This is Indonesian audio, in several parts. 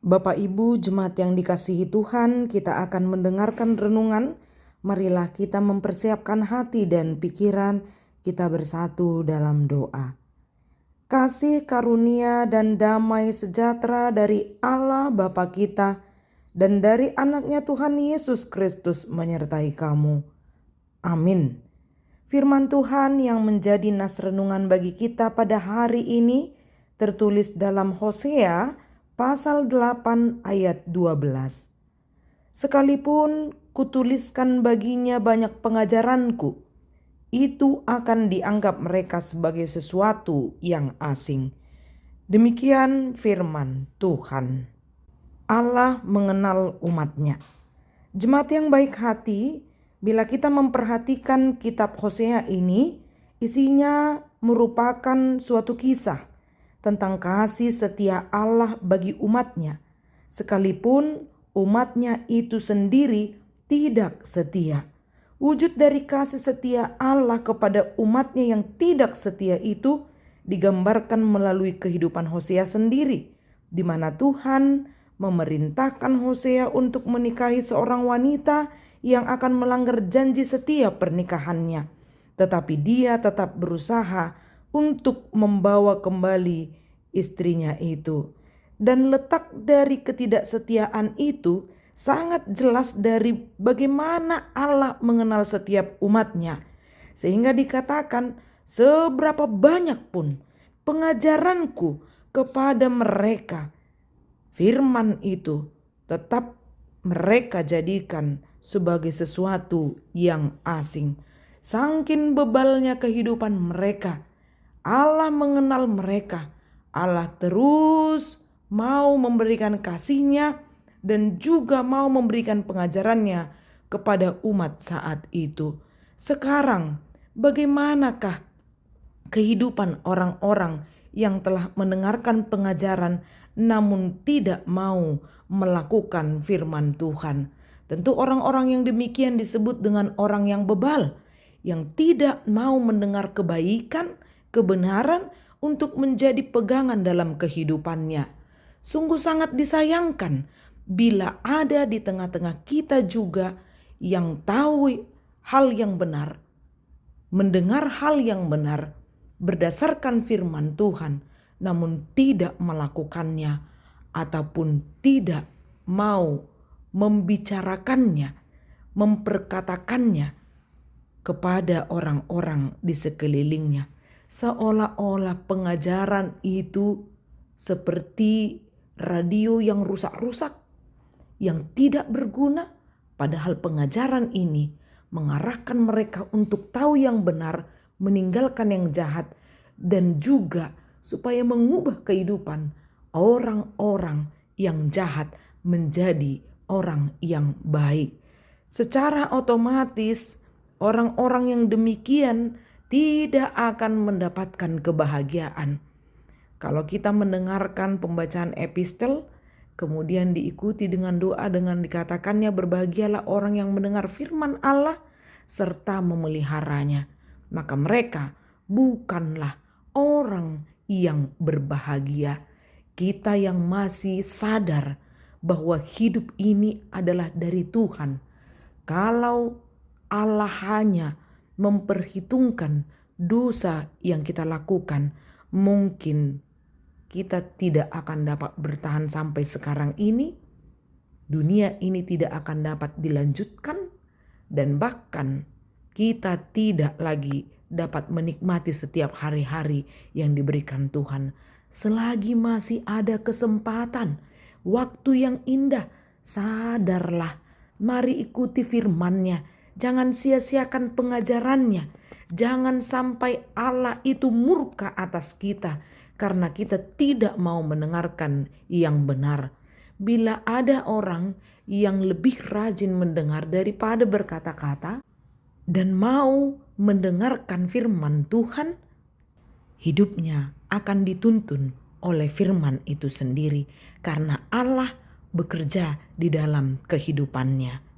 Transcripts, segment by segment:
Bapak Ibu jemaat yang dikasihi Tuhan, kita akan mendengarkan renungan. Marilah kita mempersiapkan hati dan pikiran kita bersatu dalam doa. Kasih karunia dan damai sejahtera dari Allah Bapa kita dan dari anaknya Tuhan Yesus Kristus menyertai kamu. Amin. Firman Tuhan yang menjadi nas renungan bagi kita pada hari ini tertulis dalam Hosea pasal 8 ayat 12. Sekalipun kutuliskan baginya banyak pengajaranku, itu akan dianggap mereka sebagai sesuatu yang asing. Demikian firman Tuhan. Allah mengenal umatnya. Jemaat yang baik hati, bila kita memperhatikan kitab Hosea ini, isinya merupakan suatu kisah tentang kasih setia Allah bagi umatnya, sekalipun umatnya itu sendiri tidak setia. Wujud dari kasih setia Allah kepada umatnya yang tidak setia itu digambarkan melalui kehidupan Hosea sendiri, di mana Tuhan memerintahkan Hosea untuk menikahi seorang wanita yang akan melanggar janji setia pernikahannya. Tetapi dia tetap berusaha untuk membawa kembali istrinya itu. Dan letak dari ketidaksetiaan itu sangat jelas dari bagaimana Allah mengenal setiap umatnya. Sehingga dikatakan, seberapa banyak pun pengajaranku kepada mereka, firman itu tetap mereka jadikan sebagai sesuatu yang asing. Saking bebalnya kehidupan mereka, Allah mengenal mereka. Allah terus mau memberikan kasih-Nya dan juga mau memberikan pengajarannya kepada umat saat itu. Sekarang bagaimanakah kehidupan orang-orang yang telah mendengarkan pengajaran namun tidak mau melakukan firman Tuhan? Tentu orang-orang yang demikian disebut dengan orang yang bebal, yang tidak mau mendengar kebaikan, kebenaran untuk menjadi pegangan dalam kehidupannya. Sungguh sangat disayangkan bila ada di tengah-tengah kita juga yang tahu hal yang benar, mendengar hal yang benar berdasarkan firman Tuhan, namun tidak melakukannya ataupun tidak mau membicarakannya, memperkatakannya kepada orang-orang di sekelilingnya. Seolah-olah pengajaran itu seperti radio yang rusak-rusak, yang tidak berguna, padahal pengajaran ini mengarahkan mereka untuk tahu yang benar, meninggalkan yang jahat, dan juga supaya mengubah kehidupan orang-orang yang jahat menjadi orang yang baik. Secara otomatis orang-orang yang demikian tidak akan mendapatkan kebahagiaan. Kalau kita mendengarkan pembacaan epistel, kemudian diikuti dengan doa dengan dikatakannya berbahagialah orang yang mendengar firman Allah serta memeliharanya. Maka mereka bukanlah orang yang berbahagia. Kita yang masih sadar bahwa hidup ini adalah dari Tuhan. Kalau Allah hanya memperhitungkan dosa yang kita lakukan, mungkin kita tidak akan dapat bertahan sampai sekarang ini. Dunia ini tidak akan dapat dilanjutkan, dan bahkan kita tidak lagi dapat menikmati setiap hari-hari yang diberikan Tuhan. Selagi masih ada kesempatan, waktu yang indah, sadarlah, mari ikuti firman-Nya. Jangan sia-siakan pengajarannya. Jangan sampai Allah itu murka atas kita karena kita tidak mau mendengarkan yang benar. Bila ada orang yang lebih rajin mendengar daripada berkata-kata dan mau mendengarkan firman Tuhan, hidupnya akan dituntun oleh firman itu sendiri karena Allah bekerja di dalam kehidupannya.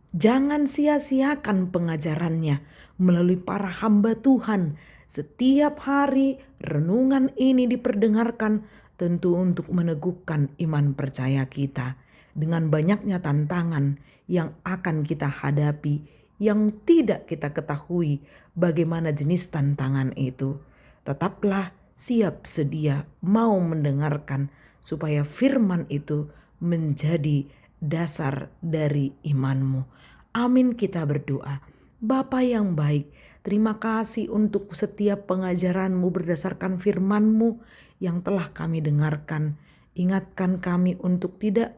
Jangan sia-siakan pengajarannya melalui para hamba Tuhan. Setiap hari renungan ini diperdengarkan, tentu untuk meneguhkan iman percaya kita dengan banyaknya tantangan yang akan kita hadapi, yang tidak kita ketahui bagaimana jenis tantangan itu. Tetaplah siap sedia mau mendengarkan supaya firman itu menjadi dasar dari imanmu. Amin, kita berdoa. Bapa yang baik, terima kasih untuk setiap pengajaran-Mu berdasarkan firman-Mu yang telah kami dengarkan. Ingatkan kami untuk tidak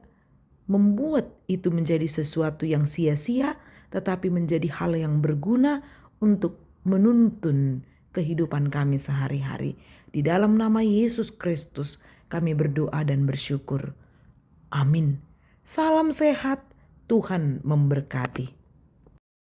membuat itu menjadi sesuatu yang sia-sia, tetapi menjadi hal yang berguna untuk menuntun kehidupan kami sehari-hari. Di dalam nama Yesus Kristus kami berdoa dan bersyukur. Amin. Salam sehat, Tuhan memberkati.